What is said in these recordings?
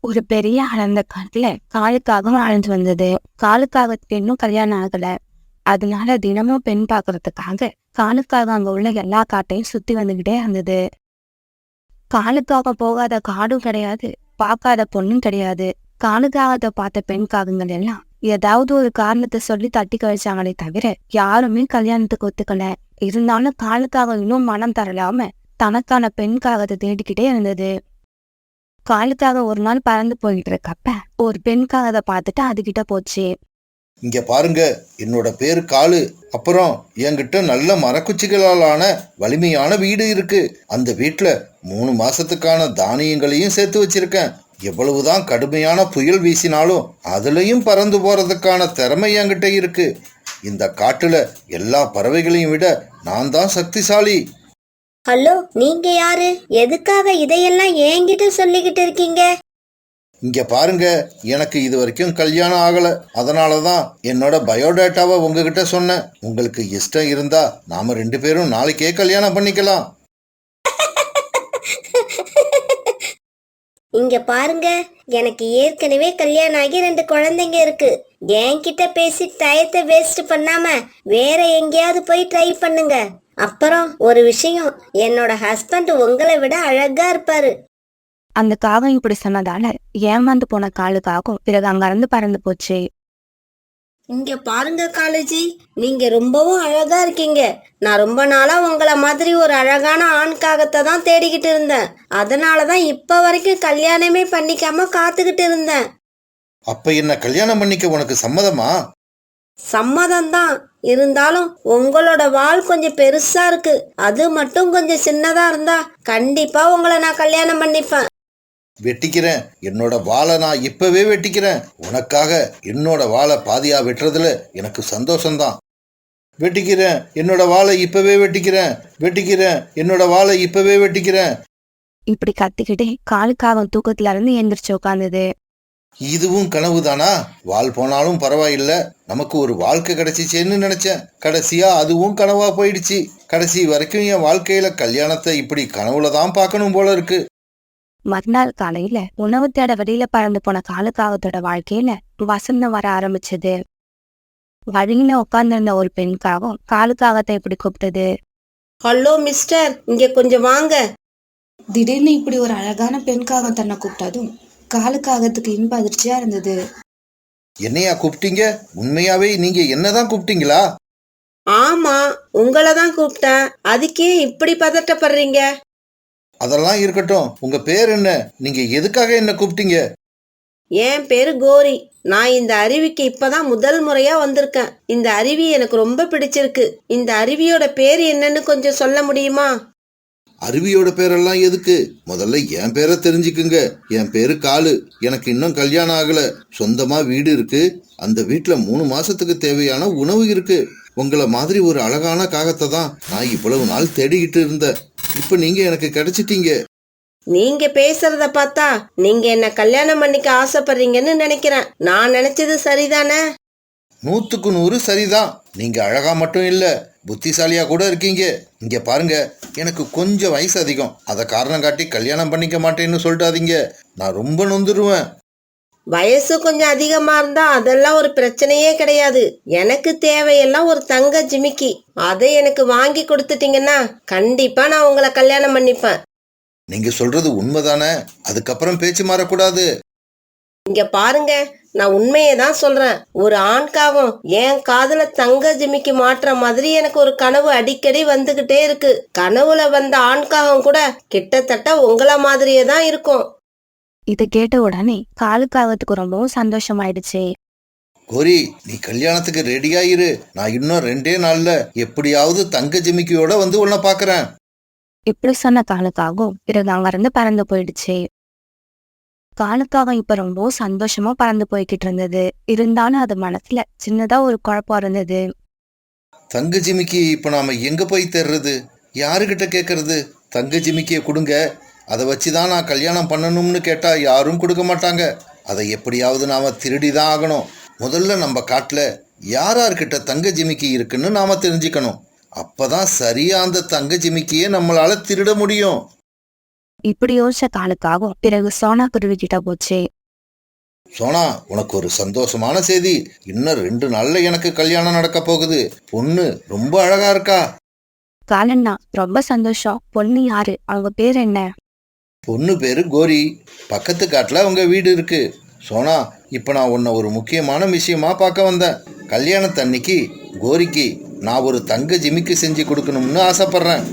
ஒரு பெரிய அடர்ந்த காட்டுல காலுக்காகவும் அழிஞ்சு வந்தது. காலுக்காகத்துக்கு இன்னும் கல்யாணம் ஆகல. அதனால தினமும் பெண் பாக்குறதுக்காக காலுக்காக அங்க உள்ள எல்லா காட்டையும் சுத்தி வந்துகிட்டே இருந்தது. காலுக்காக போகாத காடும் கிடையாது, பார்க்காத பொண்ணும் கிடையாது. காலுக்காகத்தை பார்த்த பெண் காகங்கள் எல்லாம் ஏதாவது ஒரு காரணத்தை சொல்லி தட்டி கழிச்சாங்களே தவிர யாருமே கல்யாணத்துக்கு ஒத்துக்கல. இருந்தாலும் காலுக்காக இன்னும் மனம் தரலாம தனக்கான பெண் காகத்தை தேடிக்கிட்டே இருந்தது. காலுக்காக ஒரு நாள் பறந்து போயிட்டு இருக்கப்ப ஒரு பெண் காகத்தை பார்த்துட்டு அதுகிட்ட போச்சு. இங்க பாருங்க, என்னோட பேரு காலு. அப்புறம் என்கிட்ட நல்ல மரக்குச்சிகளாலான வலிமையான வீடு இருக்கு. அந்த வீட்டுல 3 மாசத்துக்கான தானியங்களையும் சேர்த்து வச்சிருக்கேன். எவ்வளவுதான் கடுமையான புயல் வீசினாலும் அதுலயும் பறந்து போறதுக்கான திறமை என்கிட்ட இருக்கு. இந்த காட்டுல எல்லா பறவைகளையும் விட நான் தான் சக்திசாலி. ஹலோ, நீங்க யாரு? எதுக்காக இதையெல்லாம் என்கிட்ட சொல்லிக்கிட்டு இருக்கீங்க? இங்க பாருங்க, எனக்கு இது வரைக்கும் கல்யாணம் ஆகல. அதனாலதான் என்னோட பயோடேட்டாவை உங்ககிட்ட சொன்னேன். உங்களுக்கு இஷ்டம் இருந்தா நாம 2 பேரும் நாளைக்கே கல்யாணம் பண்ணிக்கலாம். இங்க பாருங்க, எனக்கு ஏற்கனவே கல்யாணம் ஆகி 2 குழந்தைங்க இருக்கு. என்கிட்ட பேசி டயத்தை வேஸ்ட் பண்ணாம வேற எங்கேயாவது போய் ட்ரை பண்ணுங்க. அப்புறம் ஒரு விஷயம், என்னோட ஹஸ்பண்ட் உங்களை விட அழகா இருப்பாரு. அந்த காகம் இப்படி சொன்னதால ஏமாந்து போன காலுக்காகும் பிறகு அங்க இருந்து பறந்து போச்சு. இங்க பாருங்க காலேஜி, நீங்க ரொம்பவும் அழகா இருக்கீங்க. நான் ரொம்ப நாளா உங்களை மாதிரி ஒரு அழகான ஆண் காகத்தை தான் தேடிக்கிட்டு இருந்தேன். அதனாலதான் இப்ப வரைக்கும் கல்யாணமே பண்ணிக்காம காத்துக்கிட்டு இருந்தேன். அப்ப என்ன கல்யாணம் பண்ணிக்க உனக்கு சம்மதமா? சம்மதம்தான். இருந்தாலும் உங்களோட வால் கொஞ்சம் பெருசா இருக்கு. அது மட்டும் கொஞ்சம் சின்னதா இருந்தா கண்டிப்பா உங்களை நான் கல்யாணம் பண்ணிப்பேன். வெட்டிக்கிறேன். என்னோட வாழை நான் இப்பவே வெட்டிக்கிறேன். உனக்காக என்னோட வாழை பாதியா வெட்டுறதுல எனக்கு சந்தோஷம்தான். வெட்டிக்கிறேன். என்னோட வாழை இப்பவே வெட்டிக்கிறேன். வெட்டிக்கிறேன். என்னோட வாழை இப்பவே வெட்டிக்கிறேன். இப்படி கத்திக்கிட்டே காலுக்காகம் தூக்கத்துல இருந்து எந்திரிச்சு உட்கார்ந்தது. இதுவும் கனவு தானா? வால் போனாலும் பரவாயில்ல, நமக்கு ஒரு வாழ்க்கை கிடைச்சிச்சேன்னு நினைச்சேன். கடைசியா அதுவும் கனவா போயிடுச்சு. கடைசி வரைக்கும் என் வாழ்க்கையில கல்யாணத்தை இப்படி கனவுல தான் பார்க்கணும் போல இருக்கு. மறுநாள் காலையில உணவு தேட வெளியில பறந்து போன காலுக்காகத்தோட வாழ்க்கையில வசந்தம் வர ஆரம்பிச்சது. வழியில உட்கார்ந்திருந்த ஒரு பெண்காகம் காலுக்காகத்தை இப்படி கூப்பிட்டது. ஹலோ மிஸ்டர், இங்க கொஞ்சம் வாங்க. திடீர்னு இப்படி ஒரு அழகான பெண்காகம் தன்னை கூப்பிட்டதும் காலுக்காகத்துக்கு இன்ப அதிர்ச்சியா இருந்தது. என்னையா கூப்பிட்டீங்க? உண்மையாவே நீங்க என்னதான் கூப்பிட்டீங்களா? ஆமா, உங்களை தான் கூப்பிட்டேன். அதுக்கே இப்படி பதட்டப்படுறீங்க? அதெல்லாம் இருக்கட்டும், உங்க பேர் என்ன? நீங்க எதுக்காக என்ன கூப்பிட்டீங்க? என் பேரு கோரி. நான் இந்த அருவிக்கு இப்பதான் முதல் முறையா வந்திருக்கேன். இந்த அருவி எனக்கு ரொம்ப பிடிச்சிருக்கு. இந்த அருவியோட பேர் என்னன்னு கொஞ்சம் சொல்ல முடியுமா? அருவியோட பேரெல்லாம் எதுக்கு? முதல்ல என் பேரை தெரிஞ்சுக்குங்க. என் பேரு காலு. எனக்கு இன்னும் கல்யாணம் ஆகல. சொந்தமா வீடு இருக்கு. அந்த வீட்டுல 3 மாசத்துக்கு தேவையான உணவு இருக்கு. உங்களை மாதிரி ஒரு அழகான காகத்தை தான் நான் இவ்வளவு நாள் தேடிக்கிட்டு இருந்தேன். இப்ப நீங்க எனக்கு கிடைச்சிட்டீங்க. நீங்க பேசுறத பார்த்தா நீங்க என்ன கல்யாணம் பண்ணிக்க ஆசைப்படுறீங்கன்னு நினைக்கிறேன். நான் நினைச்சது சரிதானே? 100க்கு 100 சரிதான். நீங்க அழகா மட்டும் இல்ல, புத்திசாலியா கூட இருக்கீங்க. இங்க பாருங்க, எனக்கு கொஞ்சம் வயசு அதிகம். அதை காரணம் காட்டி கல்யாணம் பண்ணிக்க மாட்டேன்னு சொல்லிட்டாதீங்க. நான் ரொம்ப நொந்துருவேன். வயசு கொஞ்சம் அதிகமா இருந்தா அதெல்லாம் ஒரு பிரச்சனையே கிடையாது. எனக்கு தேவையெல்லாம் ஒரு தங்க ஜிமிக்கி. அதை எனக்கு வாங்கி கொடுத்துட்டீங்கன்னா கண்டிப்பா நான் உங்களை கல்யாணம் பண்ணிப்பேன். நீங்க சொல்றது உண்மைதானே? அதுக்கப்புறம் பேச்சு மாறக்கூடாது. இங்க பாருங்க, நான் உண்மையை தான் சொல்றேன். ஒரு ஆண்காகம் என் காதுல தங்க ஜிமிக்கி மாற்ற மாதிரி எனக்கு ஒரு கனவு அடிக்கடி வந்துகிட்டே இருக்கு. கனவுல வந்த ஆண்காகம் கூட கிட்டத்தட்ட உங்கள மாதிரியே தான் இருக்கும். இதை கேட்ட உடனே காலுக்காகத்துக்கு ரொம்பவும் சந்தோஷமாயிடுச்சு. கோரி, நீ கல்யாணத்துக்கு ரெடியாயிரு. நான் இன்னும் 2 நாள்ல எப்படியாவது தங்க ஜிமிக்கியோட வந்து உன்னை பாக்குறேன். இப்படி சொன்ன காலுக்காகவும் பிறகு அங்க இருந்து பறந்து போயிடுச்சு. காலுக்காகம் இப்ப ரொம்பவும் சந்தோஷமா பறந்து போய்கிட்டு இருந்தது. இருந்தாலும் அது மனசுல சின்னதா ஒரு குழப்பம் இருந்தது. தங்க ஜிமிக்கி இப்ப நாம எங்க போய் தேடுறது? யாருகிட்ட கேட்கறது? தங்க ஜிமிக்கியை கொடுங்க, அதை வச்சுதான் நான் கல்யாணம் பண்ணணும்னு கேட்டா யாரும் கொடுக்க மாட்டாங்க. அதை எப்படியாவது நாம திருடிதான் ஆகணும். முதல்ல நம்ம காட்டுல யார்கிட்ட தங்க ஜிமிக்கி இருக்குன்னு நாம தெரிஞ்சுக்கணும். அப்பதான் சரியா அந்த தங்க ஜிமிக்கியை நம்மளால திருட முடியும். இப்படி யோசிச்ச காலுக்காகவும் பிறகு சோனா குருவி கிட்ட போச்சு. சோனா, உனக்கு ஒரு சந்தோஷமான செய்தி. இன்னும் 2 நாள்ல எனக்கு கல்யாணம் நடக்க போகுது. பொண்ணு ரொம்ப அழகா இருக்கா. காலண்ணா, ரொம்ப சந்தோஷம். பொண்ணு யாரு? அவங்க பேர் என்ன? பொண்ணு பேரு கோரி. பக்கத்து காட்டுல அவங்க வீடு இருக்கு. சோனா, இப்ப நான் உன்னை ஒரு முக்கியமான விஷயமா பார்க்க வந்தேன். கல்யாணத்தன்னைக்கு கோரிக்கு நான் ஒரு தங்க ஜிமிக்கி செஞ்சு கொடுக்கணும்னு ஆசைப்படுறேன்.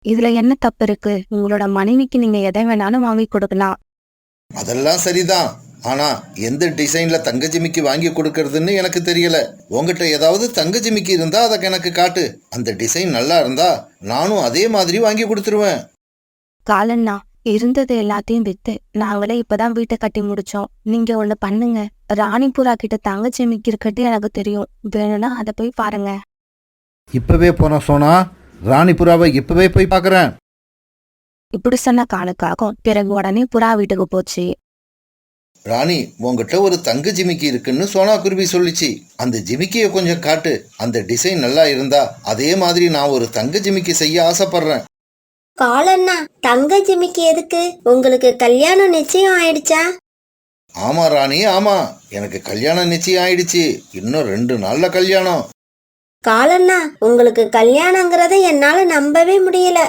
இதுல என்ன தப்பு இருக்கு? உங்களோட மனைவிக்கு நீங்க எதை வேணாலும் வாங்கி கொடுக்கலாம். அதெல்லாம் சரிதான். ஆனா எந்த டிசைன்ல தங்க ஜிமிக்கி வாங்கி கொடுக்கறதுன்னு எனக்கு தெரியல. உங்ககிட்ட ஏதாவது தங்க ஜிமிக்கி இருந்தா அதை எனக்கு காட்டு. அந்த டிசைன் நல்லா இருந்தா நானும் அதே மாதிரி வாங்கி கொடுத்துருவேன். காலண்ணா, இருந்தது எல்லாத்தையும் வித்து நாங்களே இப்பதான் வீட்டை கட்டி முடிச்சோம். நீங்க ஒண்ணு பண்ணுங்க. ராணிபுரா கிட்ட தங்க ஜிமிக்கி இருக்கிறது எனக்கு தெரியும். வேணும்னா அதை போய் பாருங்க. இப்பவே போன சோனா, ராணிபுராவை இப்பவே போய் பார்க்கறேன். இப்படி சொன்ன காலுக்காகும் பிறகு உடனே புறா வீட்டுக்கு போச்சு. ராணி, உங்ககிட்ட ஒரு தங்க ஜிமிக்கி இருக்குன்னு சோனா குருவி சொல்லிச்சு. அந்த ஜிமிக்கியை கொஞ்சம் காட்டு. அந்த டிசைன் நல்லா இருந்தா அதே மாதிரி நான் ஒரு தங்க ஜிமிக்கி செய்ய ஆசைப்படுறேன். காலண்ணா, தங்க ஜிமிக்கி எதுக்கு? உங்களுக்கு கல்யாணம் நிச்சயம் ஆயிடுச்சா? ஆமா ராணி, ஆமா. எனக்கு கல்யாணம் நிச்சயம் ஆயிடுச்சு. இன்னும் 2 நாள்ல கல்யாணம். காலண்ணா, உங்களுக்கு கல்யாணங்கிறத என்னால நம்பவே முடியல.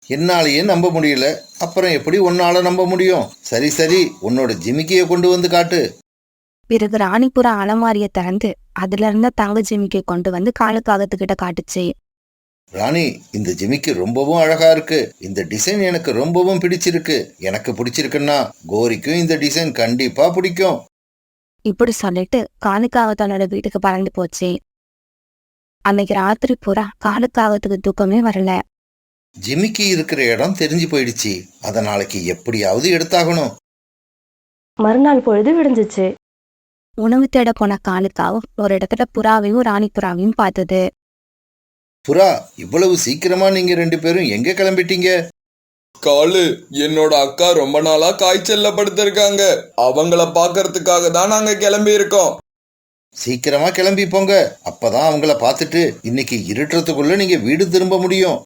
என்னாலேயே நம்ப முடியல. அப்புறம் எப்படி உன்னால நம்ப முடியும்? சரி சரி, உன்னோட ஜிமிக்கியை கொண்டு வந்து காட்டு. பிறகு ராணிபுரா அலமாரியை திறந்து அதுல இருந்த தங்க ஜிமிக்கை கொண்டு வந்து காலுக்காகத்துக்கிட்ட காட்டுச்சு. ராணி, இந்த ஜிமிக்கி ரொம்பவும் அழகா இருக்கு. இந்த டிசைன் எனக்கு ரொம்பவும் பிடிச்சிருக்கு. எனக்கு பிடிச்சிருக்குன்னா கோரிக்கும் இந்த டிசைன் கண்டிப்பா பிடிக்கும். இப்படி சொல்லிட்டு காலுக்காக தன்னோட வீட்டுக்கு பறந்து போச்சு. அன்னைக்கு ராத்திரி பூரா காலுக்காகத்துக்கு தூக்கமே வரல. ஜிமிக்கி இருக்கிற இடம் தெரிஞ்சு போயிடுச்சு. அத நாளைக்கு எப்படியாவது எடுத்தாகணும். மறுநாள் பொழுது விடிஞ்சிச்சு. உணவு தேட போன காலுக்காவும் ஒரு இடத்துல புறாவையும் ராணிபுராவையும் பார்த்தது. புறா, இவ்வளவு சீக்கிரமா நீங்க 2 பேரும் எங்க கிளம்பிட்டீங்க? காலு, என்னோட அக்கா ரொம்ப நாளா காய்ச்சல்ல படுத்திருக்காங்க. அவங்கள பாக்கறதுக்காக தான் நாங்க கிளம்பி இருக்கோம். சீக்கிரமா கிளம்பி போங்க. அப்பதான் அவங்கள பார்த்துட்டு இன்னைக்கு இருட்டுறதுக்குள்ள நீங்க வீடு திரும்ப முடியும்.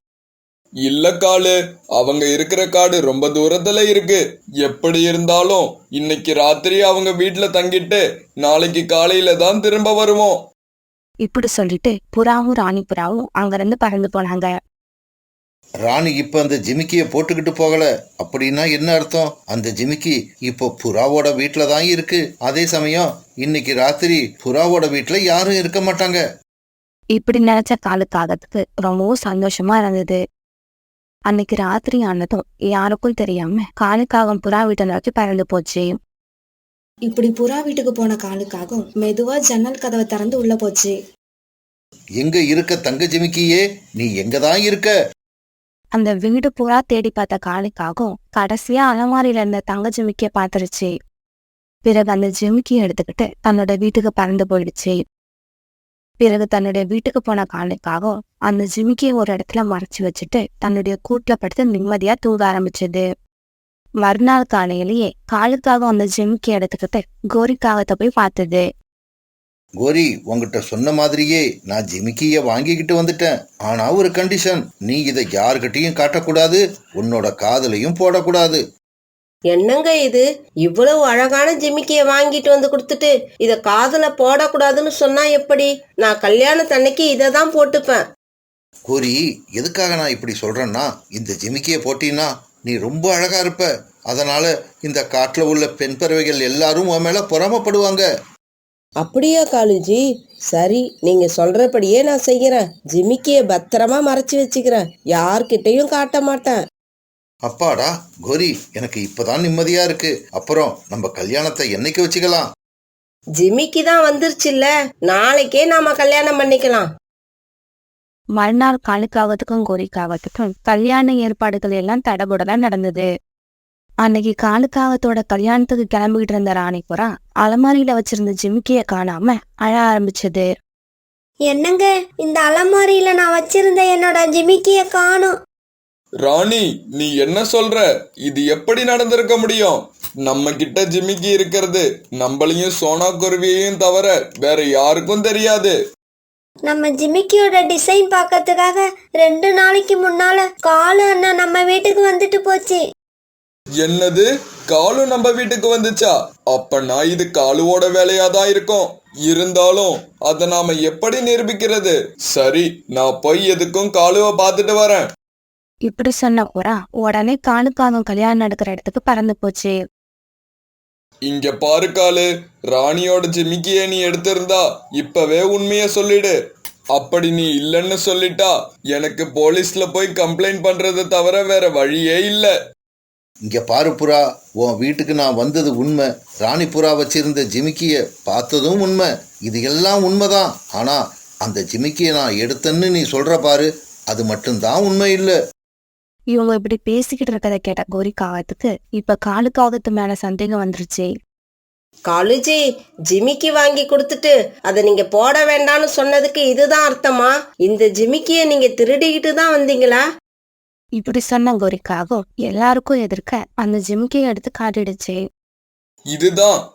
இல்ல காலு, அவங்க இருக்கிற காடு ரொம்ப தூரத்துல இருக்கு. எப்படி இருந்தாலும் இன்னைக்கு ராத்திரி அவங்க வீட்டுல தங்கிட்டு நாளைக்கு காலையில தான் திரும்ப வருவோம். இப்படி சொல்லிட்டு புறாவும் ராணிபுராவும் அங்கிருந்து பறந்து போனாங்க. ராணி இப்ப அந்த ஜிமிக்கிய போட்டுக்கிட்டு போகல. அப்படின்னா என்ன அர்த்தம்? அந்த ஜிமிக்கி இப்போ புறாவோட வீட்டுல தான் இருக்கு. அதே சமயம் இன்னைக்கு ராத்திரி புறாவோட வீட்டுல யாரும் இருக்க மாட்டாங்க. இப்படி நினைச்ச காலுக்காகத்துக்கு ரொம்பவும் சந்தோஷமா இருந்தது. அன்னைக்கு ராத்திரி ஆனதும் யாருக்கும் தெரியாம காலுக்காகம் புறா வீட்டை நோக்கி பறந்து போச்சு. இப்படி புறா வீட்டுக்கு போன காலுக்காகம் மெதுவா ஜன்னல் கதவை திறந்து உள்ள போச்சு. எங்க இருக்க தங்க ஜிமிக்கியே, நீ எங்கதான் இருக்க? அந்த வீடு புறா தேடி பார்த்த காலுக்காகும் கடைசியா அலமாரியில இருந்த தங்க ஜிமிக்கிய பாத்துருச்சு. பிறகு அந்த ஜிமிக்கியை எடுத்துக்கிட்டு தன்னோட வீட்டுக்கு பறந்து போயிடுச்சு. பிறகு தன்னுடைய வீட்டுக்கு போன காலுக்காகும் அந்த ஜிமிக்கியை ஒரு இடத்துல மறைச்சு வச்சுட்டு தன்னுடைய கூட்டுல படுத்து நிம்மதியா தூங்க ஆரம்பிச்சது. மறுநாள் காலையிலேயே காலுக்காக அந்த ஜிமிக்கி எடுத்துக்கிட்டு கோரிக்காகத்தை போய் பார்த்தது. கோரி, உங்ககிட்ட சொன்ன மாதிரியே நான் ஜிமிக்கிய வாங்கிக்கிட்டு வந்துட்டேன். ஆனா ஒரு கண்டிஷன், நீ இதை யாருக்கிட்டையும் காட்டக்கூடாது. உன்னோட காதுலையும் போடக்கூடாது. என்னங்க இது? இவ்வளவு அழகான ஜிமிக்கிய வாங்கிட்டு வந்து கொடுத்துட்டு இத காதுல போடக்கூடாதுன்னு சொன்னா எப்படி? நான் கல்யாணத்தன்னைக்கு இதை தான் போட்டுப்பேன். கோரி, எதுக்காக நான் இப்படி சொல்றேன்னா, இந்த ஜிமிக்கிய போட்டினா நீ ரொம்ப அழகா இருப்ப. அதனால இந்த காட்டுல உள்ள பெண் பறவைகள் எல்லாரும் உன் மேல பொறாமப்படுவாங்க. அப்படியா காலுஜி? சரி, நீங்க சொல்றபடியே நான் செய்யறேன். ஜிமிக்கிய பத்திரமா மறைச்சு வச்சுக்கிறேன். யார்கிட்டையும் காட்ட மாட்டேன். அப்பாடா கோரி, எனக்கு இப்பதான் நிம்மதியா இருக்கு. அப்புறம் நம்ம கல்யாணத்தை என்னைக்கு வச்சுக்கலாம்? ஜிமிக்கி தான் வந்துருச்சுல்ல, நாளைக்கே நாம கல்யாணம் பண்ணிக்கலாம். மறுநாள் காலுக்காகத்துக்கும் கோரிக்காகத்துக்கும் கல்யாண ஏற்பாடுகள் எல்லாம் தடபுடலாம் நடந்தது. அன்னைக்கு காலுக்காகத்தோட கல்யாணத்துக்கு கிளம்பிக்கிட்டு இருந்த ராணிபுரா அலமாரியில வச்சிருந்த ஜிமிக்கிய காணாம அழ ஆரம்பிச்சது. என்னங்க, இந்த அலமாரியில நான் வச்சிருந்த என்னோட ஜிமிக்கிய காணோம். ராணி, நீ என்ன சொல்ற? இது எப்படி நடந்திருக்க முடியும்? நம்ம கிட்ட ஜிமிக்கி இருக்கிறது நம்மளையும் சோனா குருவியையும் தவிர வேற யாருக்கும் தெரியாது. நம்ம ஜிமிக்கியோட டிசைன் பார்க்கறதுக்காக 2 நாளைக்கு முன்னால காலு அண்ணா நம்ம வீட்டுக்கு வந்துட்டு போச்சு. என்னது, காலு நம்ம வீட்டுக்கு வந்துச்சா? அப்பனா இது காலுவோட வேலையாதான் இருக்கும். இருந்தாலும் அத நாம எப்படி நிரூபிக்கிறது? சரி, நான் போய் எதுக்கும் காலுவை பார்த்துட்டு வரேன். இப்படி சொன்ன புறா உடனே காலுக்காகவும் கல்யாணம் நடக்கிற இடத்துக்கு பறந்து போச்சு. இங்க பாரு காலு, ராணியோட ஜிமிக்கிய நீ எடுத்திருந்தா இப்பவே உண்மைய சொல்லிடு. அப்படி நீ இல்லைன்னு சொல்லிட்டா எனக்கு போலீஸ்ல போய் கம்ப்ளைண்ட் பண்றதை தவிர வேற வழியே இல்ல. இங்க பாரு புறா, உன் வீட்டுக்கு நான் வந்தது உண்மை. ராணி புறா வச்சிருந்த ஜிமிக்கிய பார்த்ததும் உண்மை. இது எல்லாம் உண்மைதான். ஆனா அந்த ஜிமிக்கிய நான் எடுத்தேன்னு நீ சொல்ற பாரு, அது மட்டும்தான் உண்மை இல்லை. இவங்க இப்படி பேசிக்கிட்டு இருக்கதை கேட்ட கோரிக்காகத்துக்கு இப்ப காலுக்காகத்து மேல சந்தேகம் வந்துருச்சு. காலுஜி, ஜிமிக்கி வாங்கி கொடுத்துட்டு அதை நீங்க போட வேண்டாம்னு சொன்னதுக்கு இதுதான் அர்த்தமா? இந்த ஜிமிக்கிய நீங்க திருடிக்கிட்டு தான் வந்தீங்களா? இப்படி சொன்ன கோரிக்காகவும் எல்லாருக்கும் எதிர்க்க அந்த ஜிமிக்கியை எடுத்து காட்டிடுச்சு.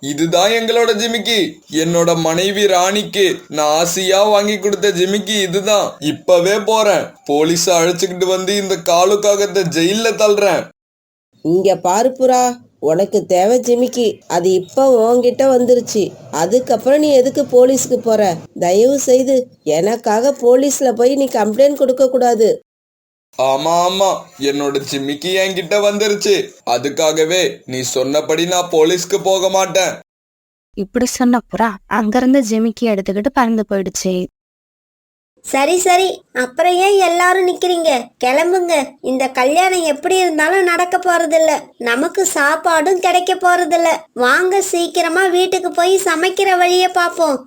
இதுதான் எங்களோட ஜிமிக்கி. என்னோட மனைவி ராணிக்கு நான் ஆசையா வாங்கி கொடுத்த ஜிமிக்கி இதுதான். இப்பவே போறேன், போலீஸ அழைச்சுக்கிட்டு வந்து இந்த காலுக்காகத்தை ஜெயில தள்ளுறேன். இங்க பாரு புறா, உனக்கு தேவை ஜிமிக்கி, அது இப்ப உன்கிட்ட வந்துருச்சு. அதுக்கப்புறம் நீ எதுக்கு போலீஸ்க்கு போற? தயவு செய்து எனக்காக போலீஸ்ல போய் நீ கம்ப்ளைண்ட் கொடுக்க கூடாது. ஆமா, என்னோட ஜிமிக்கி என்கிட்ட வந்துருச்சு. அதுக்காகவே நீ சொன்னபடி நான் போலீஸ்க்கு போக மாட்டேன். இப்படி சொன்ன புறா அங்கிருந்து ஜிமிக்கி எடுத்துக்கிட்டு பறந்து போயிடுச்சு. சரி, அப்புறம் ஏன் எல்லாரும் நிக்கிறீங்க? கிளம்புங்க. இந்த கல்யாணம் எப்படி இருந்தாலும் நடக்க போறதில்ல. நமக்கு சாப்பாடும் கிடைக்க போறதில்ல. வாங்க, சீக்கிரமா வீட்டுக்கு போய் சமைக்கிற வழிய பாப்போம்.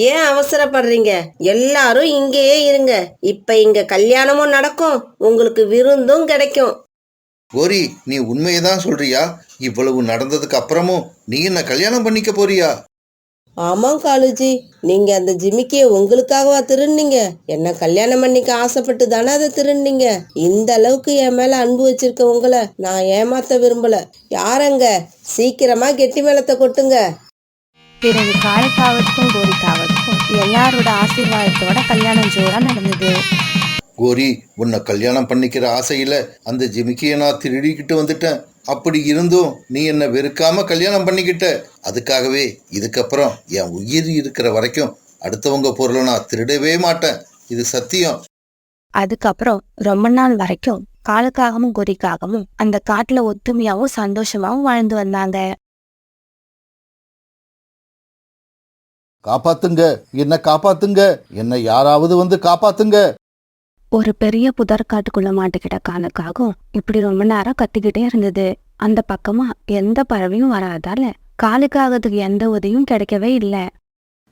ஏன் அவசரப்படுறீங்க? எல்லாரும் இங்கேயே இருங்க. இப்ப இங்க கல்யாணமும் நடக்கும், உங்களுக்கு விருந்தும் கிடைக்கும். கோரி, நீ உண்மையை தான் சொல்றியா? இவ்வளவு நடந்ததுக்கு அப்புறமும் நீ என்ன கல்யாணம் பண்ணிக்க போறியா? ஆமாம் காலுஜி, நீங்க அந்த ஜிமிக்கிய உங்களுக்காகவா திருநீங்க? என்ன கல்யாணம் பண்ணிக்க ஆசைப்பட்டு தானே அதை திருநீங்க. இந்த அளவுக்கு என் மேல அன்பு வச்சிருக்க உங்களை நான் ஏமாத்த விரும்பல. யாரங்க, சீக்கிரமா கெட்டி மேளத்தை கொட்டுங்க. பிறகு காலுக்காகத்துக்கும் கோரிக்காகத்துக்கும் எல்லாரோட ஆசீர்வாதத்தோட கல்யாணம் ஜோரா நடந்தது. கோரி, உன்னை கல்யாணம் பண்ணிக்கிற ஆசையில அந்த ஜிமிக்கியை நான் திருடிக்கிட்டு வந்துட்டேன். அப்படி இருந்தும் நீ என்ன வெறுக்காம கல்யாணம் பண்ணிக்கிட்ட. அதுக்காகவே இதுக்கப்புறம் என் உயிர் இருக்கிற வரைக்கும் அடுத்தவங்க பொருளை நான் திருடவே மாட்டேன். இது சத்தியம். அதுக்கப்புறம் ரொம்ப நாள் வரைக்கும் காலுக்காகவும் கோரிக்காகவும் அந்த காட்டுல ஒத்துமையாவும் சந்தோஷமாவும் வாழ்ந்து வந்தாங்க. காப்பாத்துங்க, என்ன காப்பாத்துங்க, என்னை யாராவது வந்து காப்பாத்துங்க. ஒரு பெரிய புதற்காட்டுக்குள்ள மாட்டிக்கிட்ட காலுக்காகவும் இப்படி ரொம்ப நேரம் கத்திக்கிட்டே இருந்தது. அந்த பக்கமா எந்த பறவையும் வராதால காலுக்காகத்துக்கு எந்த உதவியும் கிடைக்கவே இல்லை.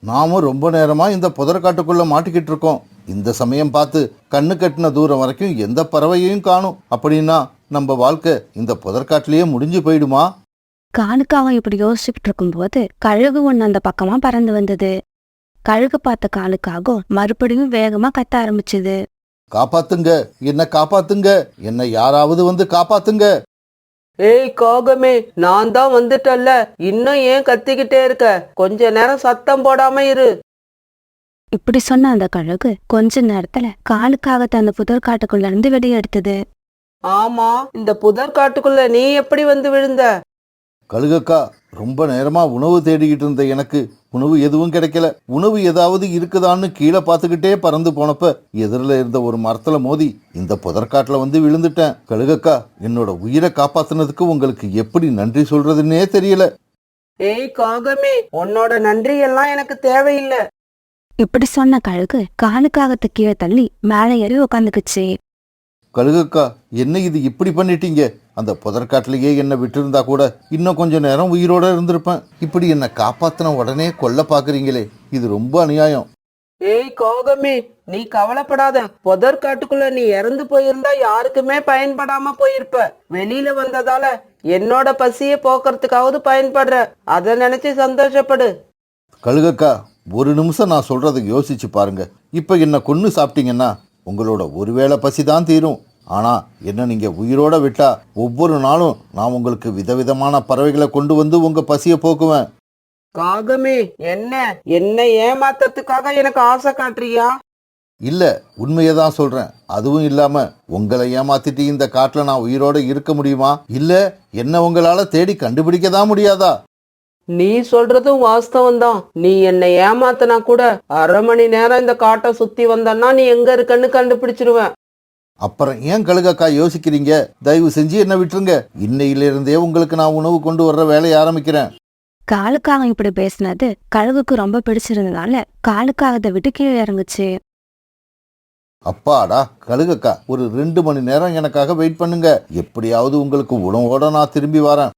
நாமும் ரொம்ப நேரமா இந்த புதற்காட்டுக்குள்ள மாட்டிக்கிட்டு இருக்கோம். இந்த சமயம் பார்த்து கண்ணு கட்டின தூரம் வரைக்கும் எந்த பறவையையும் காணும். அப்படின்னா நம்ம வாழ்க்கை இந்த புதற்காட்டிலேயே முடிஞ்சு போயிடுமா? காலுக்காகவும் இப்படி யோசிச்சுக்கிட்டு இருக்கும்போது கழுகு ஒண்ணு அந்த பக்கமா பறந்து வந்தது. கழுகு பார்த்த காலுக்காகவும் மறுபடியும் வேகமா கத்த ஆரம்பிச்சுது. காப்பாத்துங்க, என்ன காப்பாத்துங்க, என்னை யாராவது வந்து காப்பாத்துங்க. ஏய் காகமே, நான் தான் வந்துட்டல்ல, இன்னும் ஏன் கத்திக்கிட்டே இருக்க? கொஞ்ச நேரம் சத்தம் போடாம இரு. இப்படி சொன்ன அந்த கழுகு கொஞ்ச நேரத்துல காலுக்காகத்தை அந்த புதற்காட்டுக்குள்ள இருந்து வெளியெடுத்தது. ஆமா, இந்த புதற்காட்டுக்குள்ள நீ எப்படி வந்து விழுந்த? கழுகக்கா, ரொம்ப நேரமா உணவு தேடிக்கிட்டு இருந்த எனக்கு உணவு எதுவும் கிடைக்கல. உணவு ஏதாவது இருக்குதான்னு கீழே பார்த்துக்கிட்டே பறந்து போனப்ப எதிரில் இருந்த ஒரு மரத்துல மோதி இந்த புதற்காட்டுல வந்து விழுந்துட்டேன். கழுகக்கா, என்னோட உயிரை காப்பாத்துனதுக்கு உங்களுக்கு எப்படி நன்றி சொல்றதுன்னே தெரியல. ஏய் காகமே, உன்னோட நன்றி எல்லாம் எனக்கு தேவையில்லை. இப்படி சொன்ன கழுகு காலுக்காகத்தை கீழே தள்ளி மேலே ஏறி உக்காந்துக்குச்சு. கழுகக்கா, என்ன இது இப்படி பண்ணிட்டீங்க? அந்த புதற்காட்டிலேயே என்னை விட்டுருந்தா கூட இன்னும் கொஞ்ச நேரம் உயிரோட இருந்திருப்பேன். இப்படி என்னை காப்பாத்தின உடனே கொல்ல பாக்குறீங்களே, இது ரொம்ப அநியாயம். ஏய் காகமே, நீ கவலைப்படாத. புதற்காட்டுக்குள்ள நீ இறந்து போயிருந்தா யாருக்குமே பயன்படாம போயிருப்ப. வெளியில வந்ததால என்னோட பசியை போக்குறதுக்காவது பயன்படுற. அதை நினைச்சு சந்தோஷப்படு. கழுகக்கா, ஒரு நிமிஷம் நான் சொல்றதை யோசிச்சு பாருங்க. இப்ப என்ன கொன்னு சாப்பிட்டீங்கன்னா உங்களோட ஒருவேளை பசி தான் தீரும். ஆனா என்ன நீங்க உயிரோட விட்டா ஒவ்வொரு நாளும் நான் உங்களுக்கு விதவிதமான பறவைகளை கொண்டு வந்து உங்க பசியை போக்குவேன். காகமே, என்ன ஏமாத்துறதுக்காக எனக்கு ஆசை காட்டுறியா? இல்ல, உண்மையை தான் சொல்றேன். அதுவும் இல்லாம உங்களை ஏமாத்திட்டு இந்த காட்டுல நான் உயிரோட இருக்க முடியுமா? இல்ல என்ன உங்களால தேடி கண்டுபிடிக்க தான் முடியாதா? நீ சொல்றதும் வாஸ்தவம் தான். நீ என்னை ஏமாத்தினா கூட 1/2 மணி நேரம் இந்த காட்டை சுத்தி வந்தன்னா நீ எங்க இருக்கன்னு கண்டுபிடிச்சிருவேன். அப்புறம் ஏன் கழுகக்கா யோசிக்கிறீங்க? தயவு செஞ்சு என்ன விட்டுருங்க. இன்னையிலிருந்தே உங்களுக்கு நான் உணவு கொண்டு வர்ற வேலையை ஆரம்பிக்கிறேன். காலுக்காகம் இப்படி பேசினது கழுகுக்கு ரொம்ப பிடிச்சிருந்ததால காலுக்காகத்தை விட்டு கீழே இறங்குச்சு. அப்பாடா கழுகக்கா, ஒரு 2 மணி நேரம் எனக்காக வெயிட் பண்ணுங்க. எப்படியாவது உங்களுக்கு உணவோட நான் திரும்பி வரேன்.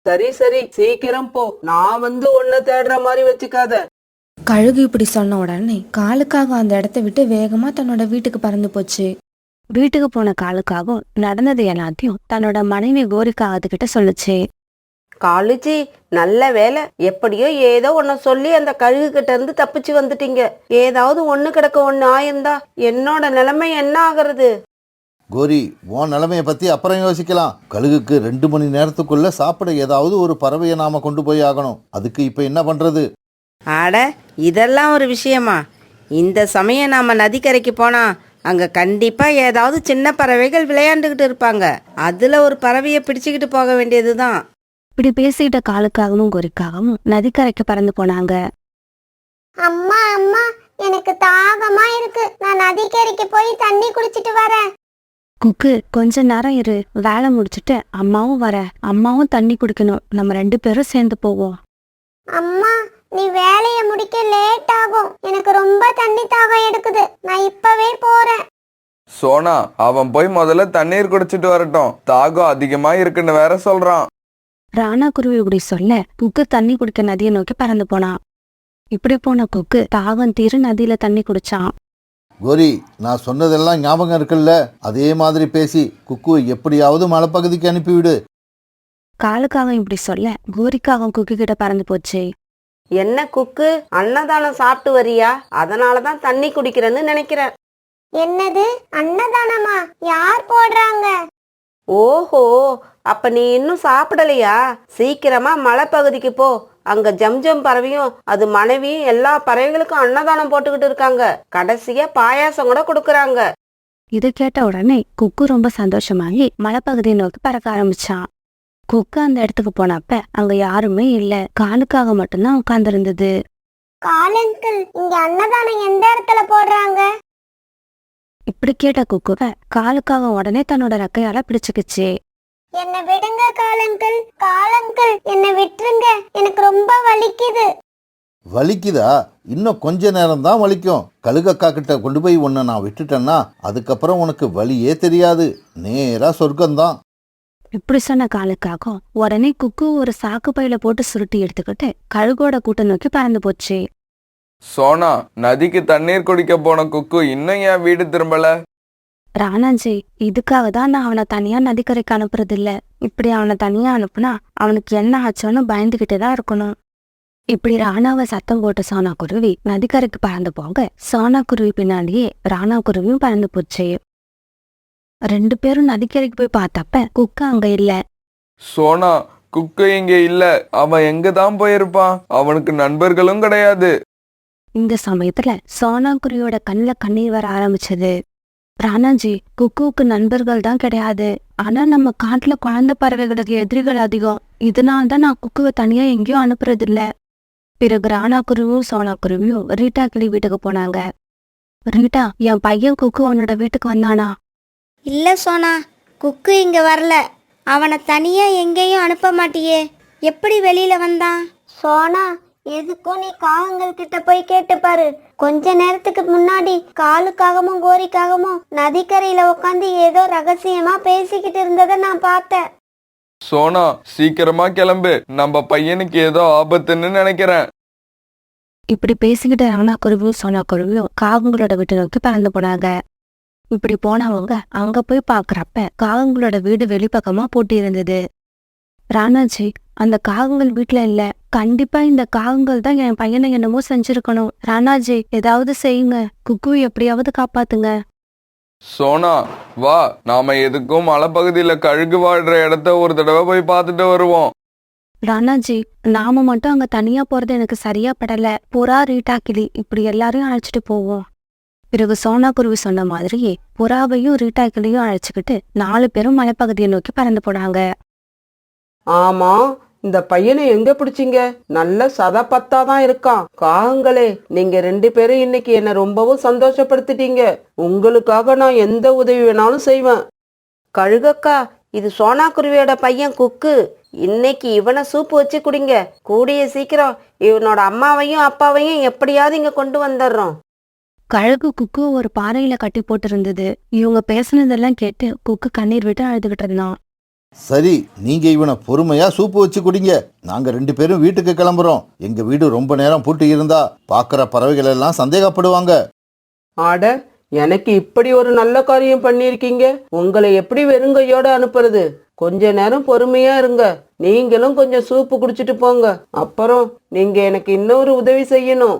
சரி சரி, சீக்கிரம் போ. நான் வந்து உன்னை தேடுற மாதிரி வச்சுக்காத. கழுகு இப்படி சொன்ன உடனே காலுக்காகம் அந்த இடத்த விட்டு வேகமா தன்னோட வீட்டுக்கு பறந்து போச்சு. வீட்டுக்கு போன காலுக்காகம் நடந்தது எல்லாத்தையும் தன்னோட மனைவி கோரிக்காகத்துக்கிட்ட சொல்லுச்சு. காலுஜி, நல்ல வேலை. எப்படியோ ஏதோ ஒன்ன சொல்லி அந்த கழுகு கிட்ட இருந்து தப்பிச்சு வந்துட்டீங்க. ஏதாவது ஒண்ணு கிடக்க ஒண்ணு ஆயிருந்தா என்னோட நிலைமை என்ன ஆகுறது? கோரி, உன் நிலைமையை பத்தி அப்புறம் யோசிக்கலாம். கழுகுக்கு 2 மணி நேரத்துக்குள்ள சாப்பிட ஏதாவது ஒரு பறவையை நாம கொண்டு போய் ஆகணும். அதுக்கு இப்ப என்ன பண்றது? அட, இதெல்லாம் ஒரு விஷயமா? இந்த சமயம் நாம நதிக்கரைக்கு போனா அங்க கண்டிப்பா ஏதாவது சின்ன பறவைகள் விளையாண்டுகிட்டு இருப்பாங்க. அதுல ஒரு பறவையை பிடிச்சுக்கிட்டு போக வேண்டியதுதான். இப்படி பேசிக்கிட்ட காலுக்காகவும் கோரிக்காகவும் நதிக்கரைக்கு பறந்து போனாங்க. அம்மா அம்மா, எனக்கு தாகமா இருக்கு. நான் நதிக்கரைக்கு போய் தண்ணி குடிச்சிட்டு வரேன். குக்கு, கொஞ்ச நேரம் இரு, வேலை முடிச்சுட்டு அம்மாவும் வர. அம்மாவும் தண்ணி குடிக்கணும். நம்ம 2 பேரும் சேர்ந்து போவோம். அம்மா, நீ வேலைய முடிக்க லேட் ஆகும். எனக்கு ரொம்ப தண்ணி தாகம் எடுக்குது. நான் இப்பவே போறேன். சோனா, அவன் போய் முதல்ல தண்ணீர் குடிச்சிட்டு வரட்டும். தாகம் அதிகமா இருக்குன்னு வேற சொல்றான். ராணா குருவி இப்படி சொல்ல குக்கு தண்ணி குடிக்க நதியை நோக்கி பறந்து போனான். இப்படி போன குக்கு தாகம் தீர நதியில தண்ணி குடிச்சான். கோரி, நான் சொன்னதெல்லாம் ஞாபகம் இருக்குல்ல? அதே மாதிரி பேசி குக்குவை எப்படியாவது மலைப்பகுதிக்கு அனுப்பிவிடு. காலுக்காகம் இப்படி சொல்ல கோரிக்காகம் குக்கு கிட்ட பறந்து போச்சு. என்ன குக்கு, அன்னதானம் சாப்பிட்டு வரியா? அதனாலதான் தண்ணி குடிக்கிறேன்னு நினைக்கிறேன். என்னது அன்னதானமா? யார் போடுறாங்க? ஓஹோ, அப்ப நீ இன்னும் சாப்பிடலையா? சீக்கிரமா மலைப்பகுதிக்கு போ. அங்க ஜம்ஜம் பறவையும் அது மனைவியும் எல்லா பறவைகளுக்கும் அன்னதானம் போட்டுக்கிட்டு இருக்காங்க. கடைசியா பாயாசம் கூட கொடுக்கறாங்க. இதை கேட்ட உடனே குக்கு ரொம்ப சந்தோஷமாகி மலைப்பகுதியை நோக்கி பறக்க ஆரம்பிச்சான். குக்கு அந்த இடத்துக்கு போனப்ப அங்க யாருமே இல்ல. காலுக்காக மட்டும்தான் உட்கார்ந்திருந்தது. காலங்கள், இங்க அன்னதானம் எந்த இடத்துல போடுறாங்க? இப்படி கேட்ட குக்குவை காலுக்காக உடனே தன்னோட ரெக்கையால பிடிச்சுக்கிச்சு. என்ன விடுங்க காலங்கள். காலங்கள், என்ன விட்டுருங்க. எனக்கு ரொம்ப வலிக்குது. வலிக்குதா? இன்னும் கொஞ்ச நேரம் தான் வலிக்கும். கழுகக்கா கிட்ட கொண்டு போய் உன்னை நான் விட்டுட்டேன்னா அதுக்கப்புறம் உனக்கு வலியே தெரியாது. நேரா சொர்க்கம்தான். இப்படி சொன்ன காலுக்காக உடனே குக்கு ஒரு சாக்கு பையில போட்டு சுருட்டி எடுத்துக்கிட்டு கழுகோட கூட்ட நோக்கி பறந்து போச்சு. சோனா, நதிக்கு தண்ணீர் குடிக்க போன குக்கு இன்னும் என் வீடு திரும்பல. ராணாஜி, இதுக்காக தான் நான் அவனை தனியா நதிக்கரைக்கு அனுப்புறது இல்ல. இப்படி அவனை தனியா அனுப்புனா அவனுக்கு என்ன ஆச்சோன்னு பயந்துகிட்டே தான் இருக்கணும். இப்படி ராணாவை சத்தம் போட்ட சோனா குருவி நதிக்கரைக்கு பறந்து போக சோனா குருவி பின்னாடியே ராணா குருவியும் பறந்து போச்சு. 2 பேரும் நதிக்கரைக்கு போய் பார்த்தப்ப குக்கு அங்க இல்ல. சோனா, குக்கு இங்க இல்ல. அவன் எங்க தான் போயிருப்பான்? அவனுக்கு நண்பர்களும் கிடையாது. இந்த சமயத்துல சோனா குருவியோட கண்ணுல கண்ணீர் வர ஆரம்பிச்சது. ராணாஜி, குக்குவுக்கு நண்பர்கள் தான் கிடையாது. ஆனா நம்ம காட்டுல குழந்தை பறவைகளுக்கு எதிரிகள் அதிகம். இதனால்தான் நான் குக்குவை தனியா எங்கேயும் அனுப்புறது இல்ல. பிறகு ராணா குருவியும் சோனா குருவியும் ரீட்டா கிளி வீட்டுக்கு போனாங்க. ரீட்டா, என் பையன் குக்கு உன்னோட வீட்டுக்கு வந்தானா? இல்ல சோனா, குக்கு இங்க வரல. அவனை தனியா எங்கேயும் அனுப்ப மாட்டியே. எப்படி வெளியில வந்தான்? சோனா, எதுக்கும் நீ காகங்கள் கிட்ட போய் கேட்டு பாரு. கொஞ்ச நேரத்துக்கு முன்னாடி காலுக்காகவும் கோரிக்காகவும் நதிக்கரையில உட்காந்து ஏதோ ரகசியமா பேசிக்கிட்டு இருந்ததை நான் பார்த்தேன். சோனா, சீக்கிரமா கிளம்பு. நம்ம பையனுக்கு ஏதோ ஆபத்துன்னு நினைக்கிறேன். இப்படி பேசிக்கிட்ட ராணா குருவியும் சோனா குருவியும் காகங்களோட வீட்டை நோக்கி பறந்து போனாங்க. இப்படி போனவங்க அங்க போய் பாக்குறப்ப காகங்களோட வீடு வெளிப்பக்கமா பூட்டி இருந்தது. ராணாஜி, அந்த காகங்கள் வீட்டுல இல்ல. கண்டிப்பா இந்த காகங்கள் தான் என் பையனை என்னமோ செஞ்சிருக்கணும். ராணாஜி, ஏதாவது செய்யுங்க. குக்கு எப்படியாவது காப்பாத்துங்க. சோனா, வா, நாம எதுக்கும் மலைப்பகுதியில கழுகு வாழ்ற இடத்த ஒரு தடவை போய் பார்த்துட்டு வருவோம். ராணாஜி, நாம மட்டும் அங்க தனியா போறது எனக்கு சரியா படல. புறா, ரீட்டா கிளி இப்படி எல்லாரையும் அழைச்சிட்டு போவோம். பிறகு சோனா குருவி சொன்ன மாதிரியே புறாவையும் ரீட்டாக்கிளையும் அழைச்சுக்கிட்டு 4 பேரும் மலைப்பகுதியை நோக்கி பறந்து போனாங்க. ஆமா, இந்த பையனை எங்க பிடிச்சிங்க? நல்ல சதப்பத்தாதான் இருக்கான். காகங்களே, நீங்க 2 பேரும் இன்னைக்கு என்ன ரொம்பவும் சந்தோஷப்படுத்திட்டீங்க. உங்களுக்காக நான் எந்த உதவி வேணாலும் செய்வேன். கழுகக்கா, இது சோனா குருவியோட பையன் குக்கு. இன்னைக்கு இவனை சூப்பு வச்சு குடிங்க. கூடிய சீக்கிரம் இவனோட அம்மாவையும் அப்பாவையும் எப்படியாவது இங்க கொண்டு வந்துடுறோம். கழுகு குக்கு ஒரு பாறையில கட்டி போட்டு இருந்தது. இவங்க பேசுனதெல்லாம் கேட்டு குக்கு கண்ணீர் விட்டு அழுதுகிட்டு இருந்தான். சரி, நீங்க இவனை பொறுமையா சூப்பு வச்சு குடிங்க. நாங்க 2 பேரும் வீட்டுக்கு கிளம்புறோம். எங்க வீடு ரொம்ப நேரம் பூட்டி இருந்தா பாக்குற பறவைகள் எல்லாம் சந்தேகப்படுவாங்க. ஆட, எனக்கு இப்படி ஒரு நல்ல காரியம் பண்ணியிருக்கீங்க. உங்களை எப்படி வெறுங்கையோட அனுப்புறது? கொஞ்ச நேரம் பொறுமையா இருங்க. நீங்களும் கொஞ்சம் சூப்பு குடிச்சிட்டு போங்க. அப்புறம் நீங்க எனக்கு இன்னொரு உதவி செய்யணும்.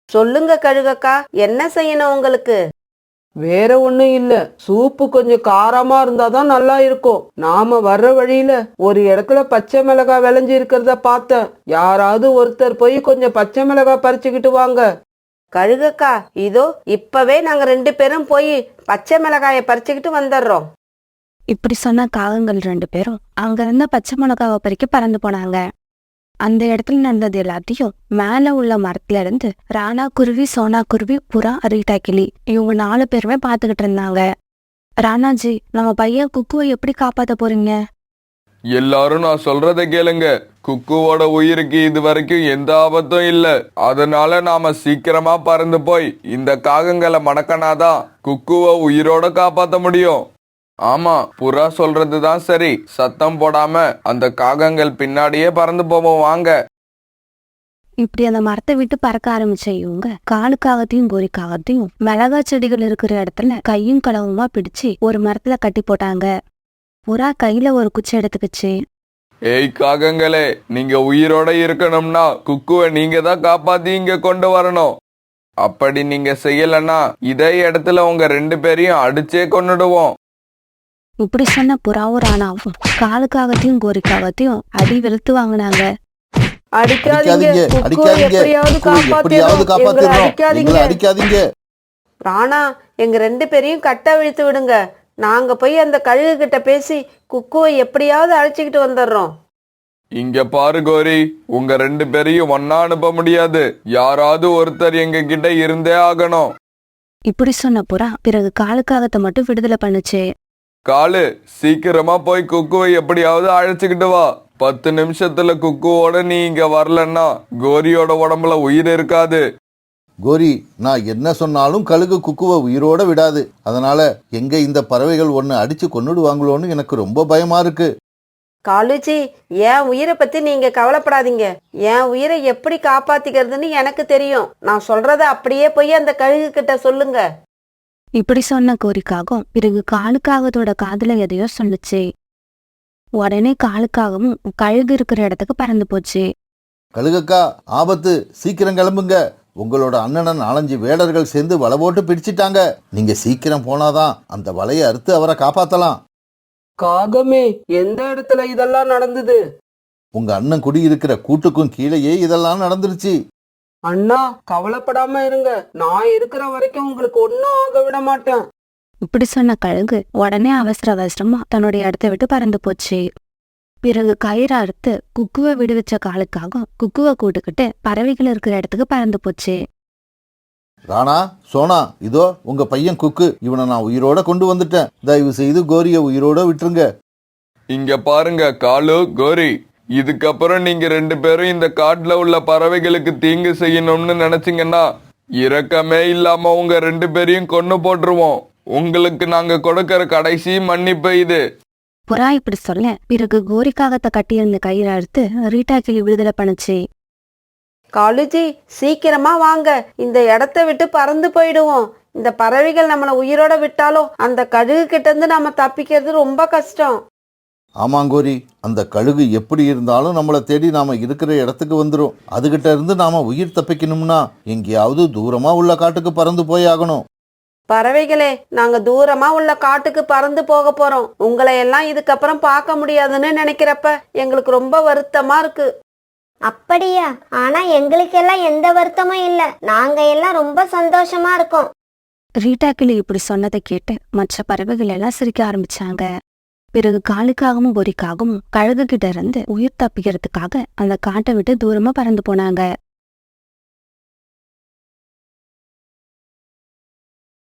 சொல்லுங்க கழுகக்கா, என்ன செய்யணும் உங்களுக்கு? வேற ஒண்ணும் இல்ல, சூப்பு கொஞ்சம் காரமா இருந்தாதான் நல்லா இருக்கும். நாம வர்ற வழியில ஒரு இடத்துல பச்சை மிளகாய் விளைஞ்சு இருக்கிறத பார்த்தேன். யாராவது ஒருத்தர் போய் கொஞ்சம் பச்சை மிளகாய் பறிச்சுக்கிட்டு வாங்க. கழுகக்கா, இதோ இப்பவே நாங்க 2 பேரும் போய் பச்சை மிளகாயை பறிச்சுக்கிட்டு வந்துடுறோம். இப்படி சொன்ன காகங்கள் 2 பேரும் அங்க இருந்த பச்சை மிளகாவை பறிக்க பறந்து போனாங்க. அந்த இடத்துல நடந்தது எல்லாத்தையும் மேல உள்ள மரத்துல இருந்து ராணா குருவி, சோனா குருவி, புறா, ரீட்டாக்கிளி இவங்க 4 பேருமே பாத்துக்கிட்டு இருந்தாங்க. ராணாஜி, நம்ம பையன் குக்குவை எப்படி காப்பாத்த போறீங்க? எல்லாரும் நான் சொல்றத கேளுங்க. குக்குவோட உயிருக்கு இது வரைக்கும் எந்த ஆபத்தும் இல்ல. அதனால நாம சீக்கிரமா பறந்து போய் இந்த காகங்களை மடக்கனாதான் குக்குவை உயிரோட காப்பாத்த முடியும். ஆமா, புறா சொல்றதுதான் சரி. சத்தம் போடாம அந்த காகங்கள் பின்னாடியே பறந்து போவோம் வாங்க. இப்படி அந்த மரத்தை விட்டு பறக்க ஆரம்பிச்ச இவங்க காலுக்காகத்தையும் கோரிக்காகத்தையும் மிளகா செடிகள் இருக்கிற இடத்துல கையும் களவுமா பிடிச்சு ஒரு மரத்துல கட்டி போட்டாங்க. புறா கையில ஒரு குச்சி எடுத்துக்கிச்சு. ஏய் காகங்களே, நீங்க உயிரோட இருக்கணும்னா குக்குவை நீங்க தான் காப்பாத்தி இங்க கொண்டு வரணும். அப்படி நீங்க செய்யலன்னா இதே இடத்துல உங்க 2 பேரையும் அடிச்சே கொன்னுடுவோம். இப்படி சொன்ன புறாவும் ராணாவும் காலுக்காகத்தையும் கோரிக்காகத்தையும் அடி வெளுத்து வாங்கினாங்க. அடிக்காதீங்க, குக்குவை எப்படியாவது காப்பாத்திடுறோம். அடிக்காதீங்க. ராணா, எங்க 2 பேரையும் கட்டவிழ்த்து விடுங்க. நாங்க போய் அந்த கழுகு கிட்ட பேசி குக்குவை எப்படியாவது அழைச்சிக்கிட்டு வந்துடுறோம். இங்க பாரு கோரி, உங்க 2 பேரையும் ஒன்னா அனுப்ப முடியாது. யாராவது ஒருத்தர் எங்க கிட்ட இருந்தே ஆகணும். இப்படி சொன்ன புறா பிறகு காலுக்காகத்தை மட்டும் விடுதலை பண்ணுச்சு. காலு, சீக்கிரமா போய் குக்குவை எப்படியாவது அழைச்சுக்கிட்டு வா. 10 நிமிஷத்துல குக்குவோட நீ இங்க வரலன்னா கோரியோட உடம்புல உயிர் இருக்காது. கோரி, நான் என்ன சொன்னாலும் கழுகு குக்குவை உயிரோட விடாது. அதனால எங்க இந்த பறவைகள் ஒன்னு அடிச்சு கொன்னுடுவாங்களோன்னு எனக்கு ரொம்ப பயமா இருக்கு. காலுஜி, என் உயிரை பத்தி நீங்க கவலைப்படாதீங்க. என் உயிரை எப்படி காப்பாத்திக்கிறதுன்னு எனக்கு தெரியும். நான் சொல்றத அப்படியே போய் அந்த கழுகு கிட்ட சொல்லுங்க. இப்படி சொன்ன கோரிக்காகவும் பிறகு காலுக்காகத்தோட காதுல எதையோ சொல்லுச்சு. உடனே காலுக்காகவும் கழுகு இருக்கிற இடத்துக்கு பறந்து போச்சு. கழுகக்கா, ஆபத்து, சீக்கிரம் கிளம்புங்க. உங்களோட அண்ணனை 4-5 வேடர்கள் சேர்ந்து வலை போட்டு பிடிச்சிட்டாங்க. நீங்க சீக்கிரம் போனாதான் அந்த வலையை அறுத்து அவரை காப்பாத்தலாம். காகமே, எந்த இடத்துல இதெல்லாம் நடந்தது? உங்க அண்ணன் குடியிருக்கிற கூட்டுக்கும் கீழேயே இதெல்லாம் நடந்துருச்சு. அண்ணா, கவலைப்படாம இருங்க. நான் இருக்கிற வரைக்கும் உங்களுக்கு ஒன்னும் ஆக விட மாட்டேன். இப்படி சொன்ன கழுகு உடனே அவசரமா தன்னுடைய இடத்தை விட்டு பறந்து போச்சு. பிறகு கயிறு அறுத்து குக்குவை விடுவிச்ச காலுக்காகவும் குக்குவை கூட்டுக்கிட்டு பறவைகள் இருக்கிற இடத்துக்கு பறந்து போச்சு. ராணா, சோனா, இதோ உங்க பையன் குக்கு. இவனை நான் உயிரோட கொண்டு வந்துட்டேன். தயவு செய்து கோரிய உயிரோட விட்டுருங்க. இங்க பாருங்க காலு, கோரி, இதுக்கப்புறம் நீங்க 2 பேரும் இந்த காட்டுல உள்ள பறவைகளுக்கு தீங்கு செய்யணும்னு நினைச்சீங்கன்னா இரக்கமே இல்லாம உங்க 2 பேரையும் கொன்னு போட்டுருவோம். உங்களுக்கு நாங்க கொடுக்கற கடைசி மன்னிப்பு இது. புறா இப்படி சொல்ல பிறகு கோரிக்காகத்தை கட்டியிருந்த கயிறு அறுத்து ரீட்டாக்கிளி விடுதலை பண்ணுச்சு. காலுஜி, சீக்கிரமா வாங்க. இந்த இடத்த விட்டு பறந்து போயிடுவோம். இந்த பறவைகள் நம்மளை உயிரோட விட்டாலும் அந்த கழுகு கிட்ட இருந்து நாம தப்பிக்கிறது ரொம்ப கஷ்டம். ஆமாங்கோரி, அந்த கழுகு எப்படி இருந்தாலும் நம்மளை தேடி நாம இருக்கிற இடத்துக்கு வந்துடும். அதுகிட்ட இருந்து நாம உயிர் தப்பிக்கணும்னா எங்கேயாவது தூரமா உள்ள காட்டுக்கு பறந்து போயாகணும். பறவைகளே, நாங்க தூரமா உள்ள காட்டுக்கு பறந்து போக போறோம். உங்களை எல்லாம் இதுக்கப்புறம் பார்க்க முடியாதுன்னு நினைக்கிறப்ப எங்களுக்கு ரொம்ப வருத்தமா இருக்கு. அப்படியா? ஆனா எங்களுக்கெல்லாம் எந்த வருத்தமும் இல்ல. நாங்க எல்லாம் ரொம்ப சந்தோஷமா இருக்கோம். ரீட்டா கிளி இப்படி சொன்னதை கேட்டு மற்ற பறவைகள் எல்லாம் சிரிக்க ஆரம்பிச்சாங்க. பிறகு காலுக்காகவும் பொறிக்காகவும் கழுகு கிட்ட இருந்து உயிர் தப்பிக்கிறதுக்காக அந்த காட்டை விட்டு தூரமா பறந்து போனாங்க.